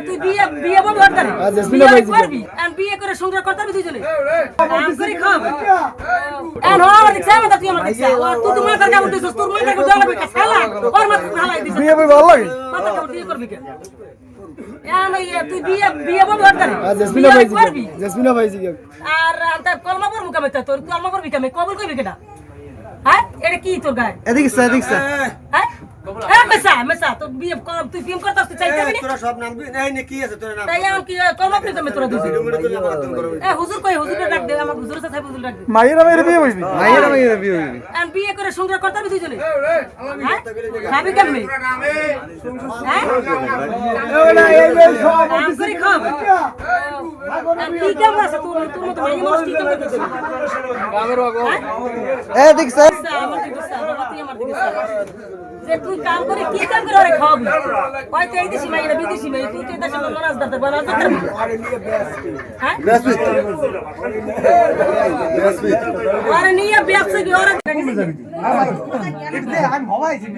তুই বিয়ে বিয়ে বল দরকার বিয়ে করবি আর বিয়ে করে সংসার করতে হবে দুইজনে কাম করে খাও আর আমার দেখছ আমি তুই আমার দেখছ তুই তোমার কার কাম দিছস তোর মায়ের কাছে দেওয়া লাগবে শালা ওর মা ভালাই দিছস বিয়ে ভালো লাগে মাথা কাম দিয়ে করবি কে তুই বিয়ে বিয়ে বল দরকার জেসমিনা ভাই জি আর আনতা কলমা পড় মুকামে তোর কলমা পড়বি কেমনে কবুল কইবি কেডা হ্যাঁ এটা কি তোর গায় এদিকে হ্যাঁ মেসা তো বিয়ে কর তুই প্রেম করতে আসতে চাইতে না তোরা সব নাম এই নে কি আছে তোর নাম তাই আমি কি কলমা প্রেম তোরা দুই হুজুর কই হুজুরে ডাক দে আমার হুজুর সাহেব হুজুর ডাক দে মাইরা বিয়ে হইবি আমি বিয়ে করে সংসার করতে হবে দুইজনে খাবি কেমনে হ্যাঁ এই সব কাম করে খাও কি কাম আছে তোর মতো মাইয়া মানুষ কি কাম করতে এদিকে আমার দিকে বাবা তুই আমার দিকে যে তুই কাম করে কি কাম করে ওরে খাওয়াবি হয়তো এই দেশি মাইয়া বিদেশি মাইয়া তুই তো এই দেশে মনাজ দাতে বানাজ করবি হ্যাঁ আরে নিয়ে ব্যবসা কি ওরে আমি হওয়াইছি